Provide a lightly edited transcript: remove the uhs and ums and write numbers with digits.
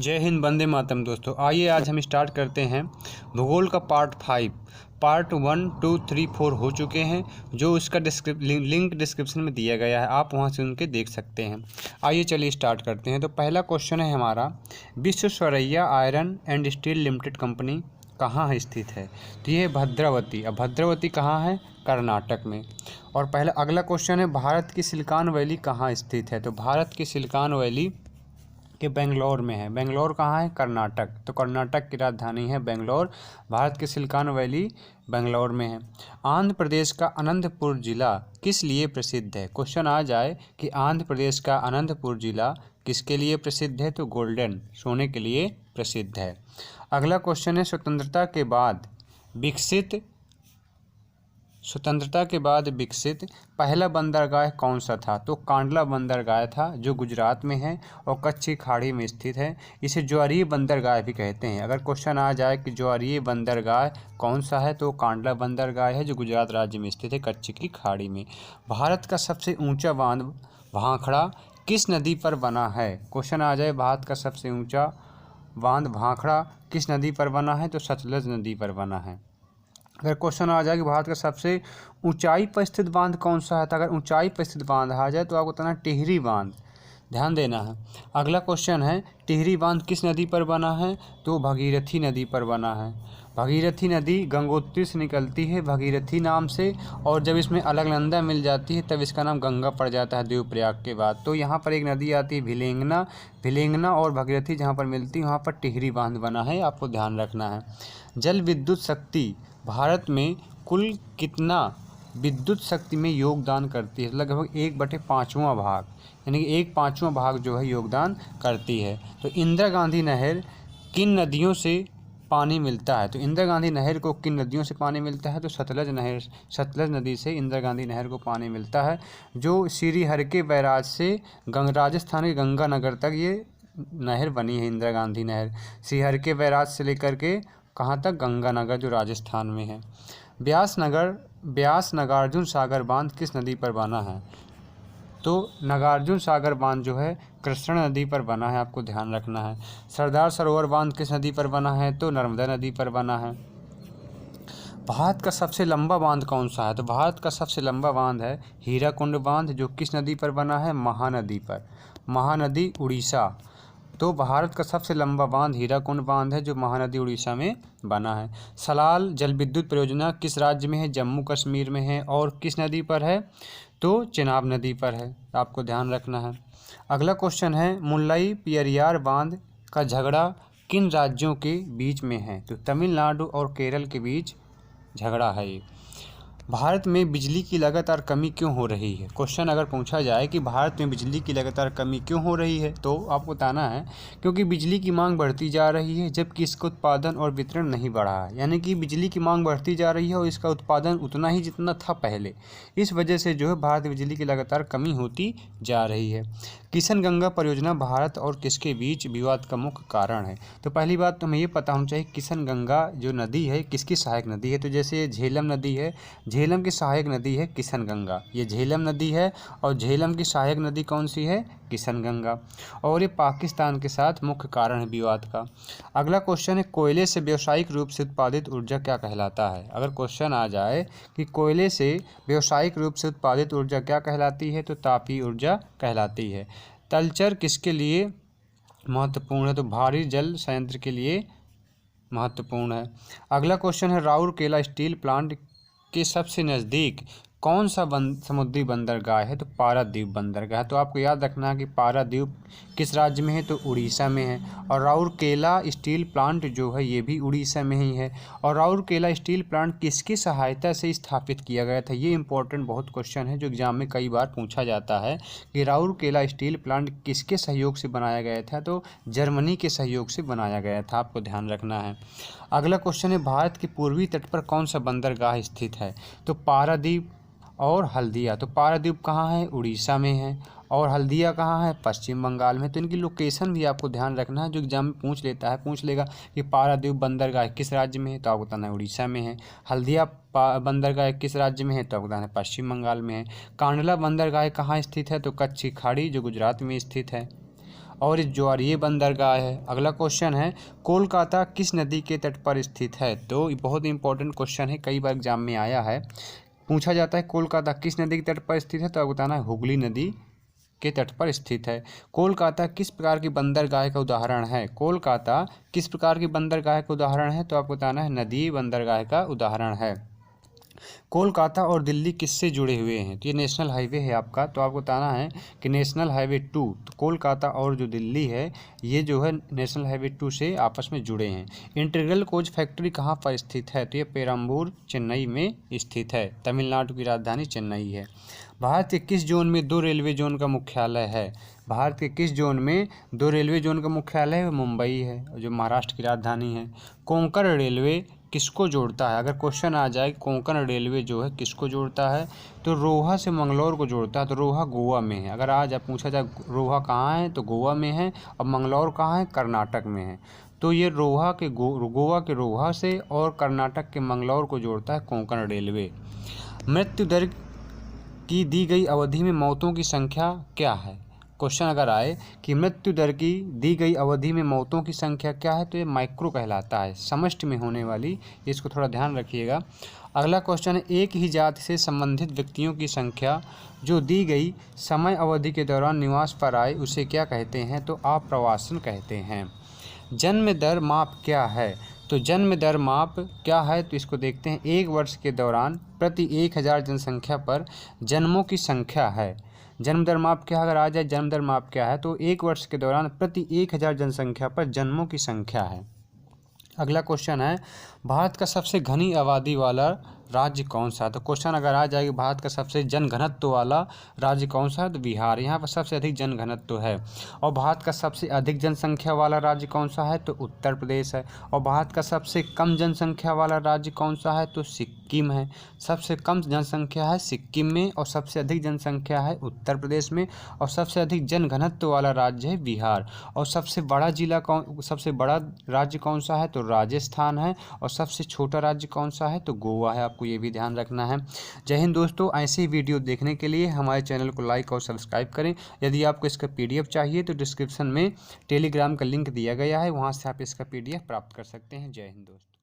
जय हिंद, वंदे मातरम। दोस्तों आइए आज हम स्टार्ट करते हैं भूगोल का पार्ट 5। पार्ट 1, 2, 3, 4 हो चुके हैं, जो इसका लिंक डिस्क्रिप्शन में दिया गया है, आप वहां से उनके देख सकते हैं। आइए चलिए स्टार्ट करते हैं। तो पहला क्वेश्चन है हमारा, Visvesvaraya iron and steel limited company कहाँ है स्थित है? तो ये भद्रावती। अब भद्रावती कहाँ है? कर्नाटक में। और पहला अगला क्वेश्चन है, भारत की सिलिकॉन वैली कहाँ स्थित है? तो भारत की सिलिकॉन वैली के बेंगलोर में है। बेंगलोर कहाँ है? कर्नाटक। तो कर्नाटक की राजधानी है बेंगलोर। भारत की सिलिकॉन वैली बेंगलोर में है। आंध्र प्रदेश का अनंतपुर जिला किस लिए प्रसिद्ध है? क्वेश्चन आ जाए कि आंध्र प्रदेश का अनंतपुर जिला किसके लिए प्रसिद्ध है? तो गोल्डन, सोने के लिए प्रसिद्ध है। अगला क्वेश्चन है, स्वतंत्रता के बाद विकसित पहला बंदरगाह कौन सा था? तो कांडला बंदरगाह था, जो गुजरात में है और कच्छ की खाड़ी में स्थित है। इसे ज्वारीय बंदरगाह भी कहते हैं। अगर क्वेश्चन आ जाए कि ज्वारीय बंदरगाह कौन सा है, तो कांडला बंदरगाह है, जो गुजरात राज्य में स्थित है, कच्छ की खाड़ी में। भारत का सबसे ऊंचा बांध भाखड़ा किस नदी पर बना है? क्वेश्चन आ जाए, भारत का सबसे ऊंचा बांध भाखड़ा किस नदी पर बना है? तो सतलज नदी पर बना है। अगर क्वेश्चन आ जाए कि भारत का सबसे ऊंचाई पर स्थित बांध कौन सा है, तो अगर ऊंचाई पर स्थित बांध आ जाए तो आपको बताना टिहरी बांध, ध्यान देना है। अगला क्वेश्चन है, टिहरी बांध किस नदी पर बना है? तो भगीरथी नदी पर बना है। भगीरथी नदी गंगोत्री से निकलती है भगीरथी नाम से, और जब इसमें अलकनंदा मिल जाती है तब इसका नाम गंगा पड़ जाता है देवप्रयाग के बाद। तो यहाँ पर एक नदी आती है भिलेंगना और भगीरथी जहाँ पर मिलती है वहाँ पर टिहरी बांध बना है, आपको ध्यान रखना है। जल विद्युत शक्ति भारत में कुल कितना विद्युत शक्ति में योगदान करती है? लगभग 1/5वां भाग, यानी कि 1/5वां भाग जो है योगदान करती है। तो इंदिरा गांधी नहर किन नदियों से पानी मिलता है? तो इंदिरा गांधी नहर को किन नदियों से पानी मिलता है? तो सतलज नदी से इंदिरा गांधी नहर को पानी मिलता है, जो श्रीहरिके बैराज से राजस्थान के गंगानगर तक ये नहर बनी है। इंदिरा गांधी नहर श्रीहरिके बैराज से लेकर के कहाँ तक? गंगानगर, जो राजस्थान में है। ब्यास नागार्जुन सागर बांध किस नदी पर बना है? तो नागार्जुन सागर बांध जो है कृष्णा नदी पर बना है, आपको ध्यान रखना है। सरदार सरोवर बांध किस नदी पर बना है? तो नर्मदा नदी पर बना है। भारत का सबसे लंबा बांध कौन सा है? तो भारत का सबसे लंबा बांध है हीराकुंड बांध, जो किस नदी पर बना है? महानदी पर। महानदी, उड़ीसा। तो भारत का सबसे लंबा बांध हीराकुंड बांध है, जो महानदी उड़ीसा में बना है। सलाल जल विद्युत परियोजना किस राज्य में है? जम्मू कश्मीर में है। और किस नदी पर है? तो चेनाब नदी पर है, आपको ध्यान रखना है। अगला क्वेश्चन है, मुल्लाई पेरियार बांध का झगड़ा किन राज्यों के बीच में है? तो तमिलनाडु और केरल के बीच झगड़ा है ये। भारत में बिजली की लगातार कमी क्यों हो रही है? क्वेश्चन अगर पूछा जाए कि भारत में बिजली की लगातार कमी क्यों हो रही है, तो आपको बताना है क्योंकि बिजली की मांग बढ़ती जा रही है, जबकि इसका उत्पादन और वितरण नहीं बढ़ा है। यानी कि बिजली की मांग बढ़ती जा रही है और इसका उत्पादन उतना ही जितना था पहले। इस वजह से जो है भारत में बिजली की लगातार कमी होती जा रही है। किशन गंगा परियोजना भारत और किसके बीच विवाद का मुख्य कारण है? तो पहली बात तो हमें ये पता होना चाहिए, किशन गंगा जो नदी है किसकी सहायक नदी है? तो जैसे झेलम नदी है, झेलम की सहायक नदी है किशन गंगा, ये झेलम नदी है, और झेलम की सहायक नदी कौन सी है? किशन गंगा। और ये पाकिस्तान के साथ मुख्य कारण है विवाद का। अगला क्वेश्चन है, कोयले से व्यावसायिक रूप से उत्पादित ऊर्जा क्या कहलाता है? अगर क्वेश्चन आ जाए कि कोयले से व्यावसायिक रूप से उत्पादित ऊर्जा क्या कहलाती है? तो तापीय ऊर्जा कहलाती है। तलचर किसके लिए महत्वपूर्ण है? तो भारी जल संयंत्र के लिए महत्वपूर्ण है। अगला क्वेश्चन है, राउरकेला स्टील प्लांट के सबसे नज़दीक कौन सा समुद्री बंदरगाह है? तो पारादीप बंदरगाह। तो आपको याद रखना है कि पारादीप किस राज्य में है? तो उड़ीसा में है। और राउरकेला स्टील प्लांट जो है ये भी उड़ीसा में ही है। और राउरकेला स्टील प्लांट किसकी सहायता से स्थापित किया गया था? ये इंपॉर्टेंट बहुत क्वेश्चन है, जो एग्जाम में कई बार पूछा जाता है कि राउरकेला स्टील प्लांट किसके सहयोग से बनाया गया था? तो जर्मनी के सहयोग से बनाया गया था, आपको ध्यान रखना है। अगला क्वेश्चन है, भारत के पूर्वी तट पर कौन सा बंदरगाह स्थित है? तो पारादीप और हल्दिया। तो पारादीप कहाँ है? उड़ीसा में है। और हल्दिया कहाँ है? पश्चिम बंगाल में। तो इनकी लोकेशन भी आपको ध्यान रखना है, जो एग्जाम में पूछ लेगा कि पारादीप बंदरगाह किस राज्य में है, तो आपको बताना है उड़ीसा में है। हल्दिया बंदरगाह किस राज्य में है, तो आपको बताना है पश्चिम बंगाल में है। कांडला बंदरगाह कहाँ स्थित है? तो कच्छ की खाड़ी, जो गुजरात में स्थित है। और ये ज्वारीय बंदरगाह है। अगला क्वेश्चन है कोलकाता किस नदी के तट पर स्थित है। तो ये बहुत इंपॉर्टेंट क्वेश्चन है, कई बार एग्जाम में आया है, पूछा जाता है कोलकाता किस नदी के तट पर स्थित है, तो आपको बताना है हुगली नदी के तट पर स्थित है। कोलकाता किस प्रकार की बंदरगाह का उदाहरण है। कोलकाता किस प्रकार की बंदरगाह का उदाहरण है, तो आपको बताना है नदी बंदरगाह का उदाहरण है। कोलकाता और दिल्ली किससे जुड़े हुए हैं, तो ये नेशनल हाईवे है आपका, तो आपको बताना है कि नेशनल हाईवे 2, तो कोलकाता और जो दिल्ली है ये जो है नेशनल हाईवे 2 से आपस में जुड़े हैं। इंटीग्रल कोच फैक्ट्री कहाँ पर स्थित है, तो ये पेरम्बूर चेन्नई में स्थित है। तमिलनाडु की राजधानी चेन्नई है। भारत के किस जोन में 2 रेलवे जोन का मुख्यालय है। भारत के किस जोन में 2 रेलवे जोन का मुख्यालय है, मुंबई है जो महाराष्ट्र की राजधानी है। कोंकण रेलवे किसको जोड़ता है, अगर क्वेश्चन आ जाए कोंकण रेलवे जो है किसको जोड़ता है, तो रोहा से मंगलौर को जोड़ता है, तो रोहा गोवा में है। अगर आज पूछा जाए रोहा कहाँ है, तो गोवा में है, और मंगलौर कहाँ है, कर्नाटक में है। तो ये रोहा के गोवा के रोहा से और कर्नाटक के मंगलौर को जोड़ता है कोंकण रेलवे। मृत्यु दर की दी गई अवधि में मौतों की संख्या क्या है। क्वेश्चन अगर आए कि मृत्यु दर की दी गई अवधि में मौतों की संख्या क्या है, तो ये माइक्रो कहलाता है, समष्टि में होने वाली, इसको थोड़ा ध्यान रखिएगा। अगला क्वेश्चन है एक ही जाति से संबंधित व्यक्तियों की संख्या जो दी गई समय अवधि के दौरान निवास पर आए उसे क्या कहते हैं, तो आप्रवासन कहते हैं। जन्म दर माप क्या है, तो जन्म दर माप क्या है, तो इसको देखते हैं। एक वर्ष के दौरान प्रति 1000 जनसंख्या पर जन्मों की संख्या है। जन्म दर माप क्या, अगर आ जाए जन्म दर माप क्या है, तो एक वर्ष के दौरान प्रति 1000 जनसंख्या पर जन्मों की संख्या है। अगला क्वेश्चन है भारत का सबसे घनी आबादी वाला राज्य कौन सा है, तो क्वेश्चन अगर आ जाएगा भारत का सबसे जनघनत्व वाला राज्य कौन सा है, तो बिहार, यहाँ पर सबसे अधिक जनघनत्व है। और भारत का सबसे अधिक जनसंख्या वाला राज्य कौन सा है, तो उत्तर प्रदेश है। और भारत का सबसे कम जनसंख्या वाला राज्य कौन सा है, तो सिक्किम है। सबसे कम जनसंख्या है सिक्किम में, और सबसे अधिक जनसंख्या है उत्तर प्रदेश में, और सबसे अधिक जनघनत्व वाला राज्य है बिहार। और सबसे बड़ा सबसे बड़ा राज्य कौन सा है, तो राजस्थान है। और सबसे छोटा राज्य कौन सा है, तो गोवा है। आपको ये भी ध्यान रखना है। जय हिंद दोस्तों, ऐसे ही वीडियो देखने के लिए हमारे चैनल को लाइक और सब्सक्राइब करें। यदि आपको इसका PDF चाहिए तो डिस्क्रिप्शन में टेलीग्राम का लिंक दिया गया है, वहाँ से आप इसका PDF प्राप्त कर सकते हैं। जय हिंद दोस्तों।